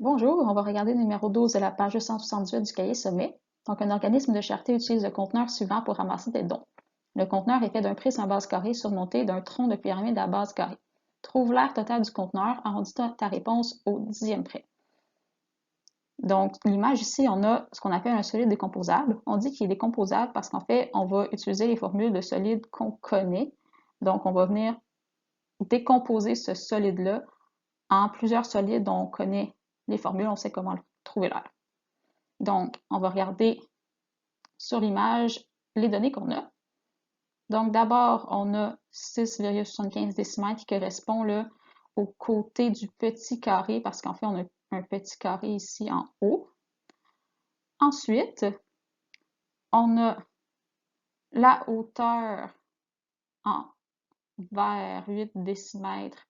Bonjour, on va regarder le numéro 12 de la page 178 du cahier sommet. Donc, un organisme de charité utilise le conteneur suivant pour ramasser des dons. Le conteneur est fait d'un prisme à base carrée surmonté d'un tronc de pyramide à base carrée. Trouve l'aire totale du conteneur, arrondis ta réponse au dixième près. Donc, l'image ici, on a ce qu'on appelle un solide décomposable. On dit qu'il est décomposable parce qu'en fait, on va utiliser les formules de solides qu'on connaît. Donc, on va venir décomposer ce solide-là en plusieurs solides dont on connaît les formules, on sait comment trouver l'air. Donc, on va regarder sur l'image les données qu'on a. Donc, d'abord, on a 6,75 décimètres qui correspond là, au côté du petit carré parce qu'en fait, on a un petit carré ici en haut. Ensuite, on a la hauteur en vers 8 décimètres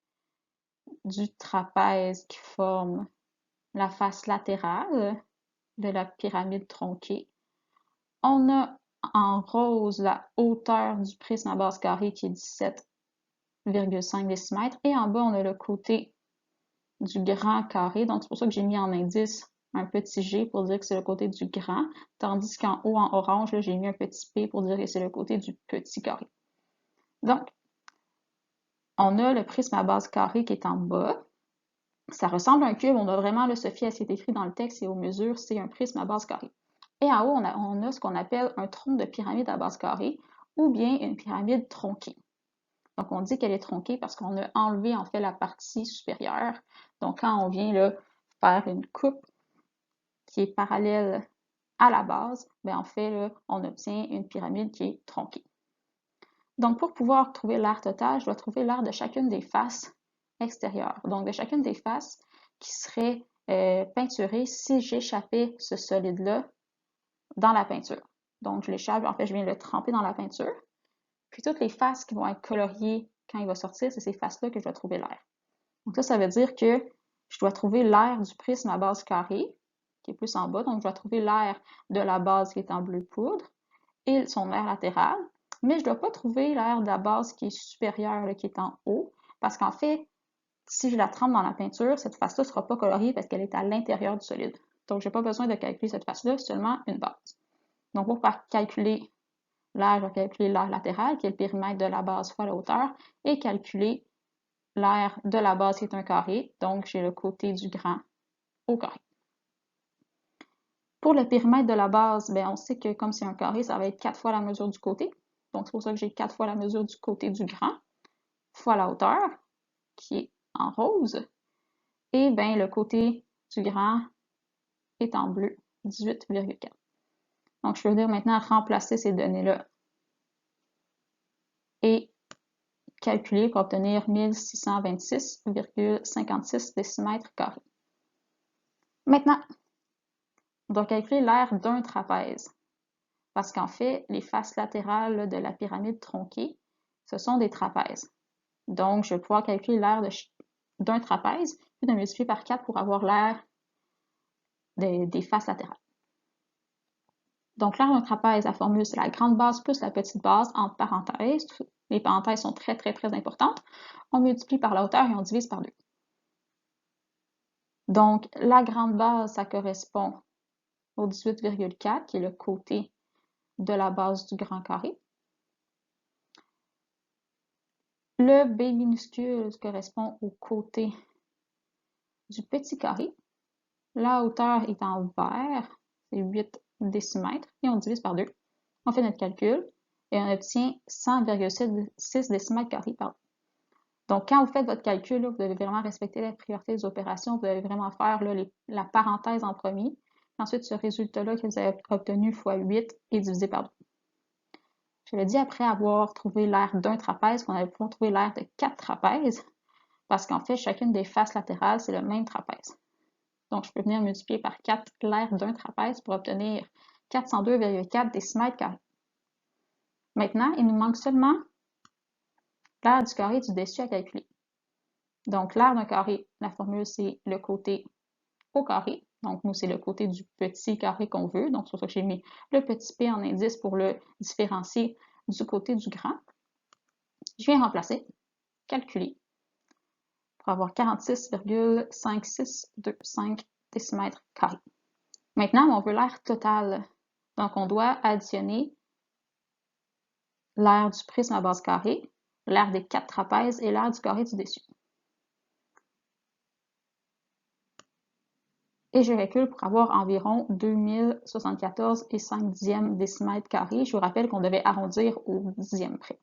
du trapèze qui forme la face latérale de la pyramide tronquée. On a en rose la hauteur du prisme à base carrée qui est 17,5 décimètres. Et en bas, on a le côté du grand carré. Donc, c'est pour ça que j'ai mis en indice un petit G pour dire que c'est le côté du grand. Tandis qu'en haut, en orange, j'ai mis un petit P pour dire que c'est le côté du petit carré. Donc, on a le prisme à base carrée qui est en bas. Ça ressemble à un cube. On doit vraiment se fier à ce qui est écrit dans le texte et aux mesures. C'est un prisme à base carrée. Et en haut, on a ce qu'on appelle un tronc de pyramide à base carrée ou bien une pyramide tronquée. Donc, on dit qu'elle est tronquée parce qu'on a enlevé en fait la partie supérieure. Donc, quand on vient là, faire une coupe qui est parallèle à la base, bien, en fait, là, on obtient une pyramide qui est tronquée. Donc, pour pouvoir trouver l'aire totale, je dois trouver l'aire de chacune des faces extérieures. Donc, de chacune des faces qui serait peinturée si j'échappais ce solide-là dans la peinture. Donc, je l'échappe, en fait, je viens le tremper dans la peinture. Puis, toutes les faces qui vont être coloriées quand il va sortir, c'est ces faces-là que je dois trouver l'aire. Donc, ça veut dire que je dois trouver l'aire du prisme à base carrée, qui est plus en bas. Donc, je dois trouver l'aire de la base qui est en bleu poudre et son aire latérale. Mais je ne dois pas trouver l'aire de la base qui est supérieure, là, qui est en haut, parce qu'en fait, si je la trempe dans la peinture, cette face-là ne sera pas coloriée parce qu'elle est à l'intérieur du solide. Donc, je n'ai pas besoin de calculer cette face-là, seulement une base. Donc, pour calculer l'aire, je vais calculer l'aire latérale, qui est le périmètre de la base fois la hauteur, et calculer l'aire de la base qui est un carré. Donc, j'ai le côté du grand au carré. Pour le périmètre de la base, bien, on sait que comme c'est un carré, ça va être 4 fois la mesure du côté. Donc, c'est pour ça que j'ai 4 fois la mesure du côté du grand, fois la hauteur, qui est en rose. Et bien, le côté du grand est en bleu, 18,4. Donc, je peux venir maintenant remplacer ces données-là et calculer pour obtenir 1626,56 décimètres carrés. Maintenant, on doit calculer l'aire d'un trapèze. Parce qu'en fait, les faces latérales de la pyramide tronquée, ce sont des trapèzes. Donc, je vais pouvoir calculer l'aire d'un trapèze, puis de multiplier par 4 pour avoir l'aire des faces latérales. Donc, l'aire d'un trapèze, la formule, c'est la grande base plus la petite base entre parenthèses. Les parenthèses sont très, très, très importantes. On multiplie par la hauteur et on divise par 2. Donc, la grande base, ça correspond au 18,4, qui est le côté de la base du grand carré. Le B minuscule correspond au côté du petit carré. La hauteur est en vert, c'est 8 décimètres, et on divise par 2. On fait notre calcul et on obtient 100,6 décimètres carrés. Donc, quand vous faites votre calcul, là, vous devez vraiment respecter la priorité des opérations. Vous devez vraiment faire là, la parenthèse en premier. Ensuite, ce résultat-là que vous avez obtenu fois 8 est divisé par 2. Je l'ai dit après avoir trouvé l'aire d'un trapèze, qu'on allait pouvoir trouver l'aire de 4 trapèzes, parce qu'en fait, chacune des faces latérales, c'est le même trapèze. Donc, je peux venir multiplier par 4 l'aire d'un trapèze pour obtenir 402,4 décimètres carrés. Maintenant, il nous manque seulement l'aire du carré du dessus à calculer. Donc, l'aire d'un carré, la formule, c'est le côté au carré. Donc, nous, c'est le côté du petit carré qu'on veut. Donc, c'est pour ça que j'ai mis le petit p en indice pour le différencier du côté du grand. Je viens remplacer, calculer, pour avoir 46,5625 décimètres carrés. Maintenant, on veut l'aire totale. Donc, on doit additionner l'aire du prisme à base carrée, l'aire des 4 trapèzes et l'aire du carré du dessus. Et je recule pour avoir environ 2074 et 5 dixièmes décimètres carrés. Je vous rappelle qu'on devait arrondir au dixième près.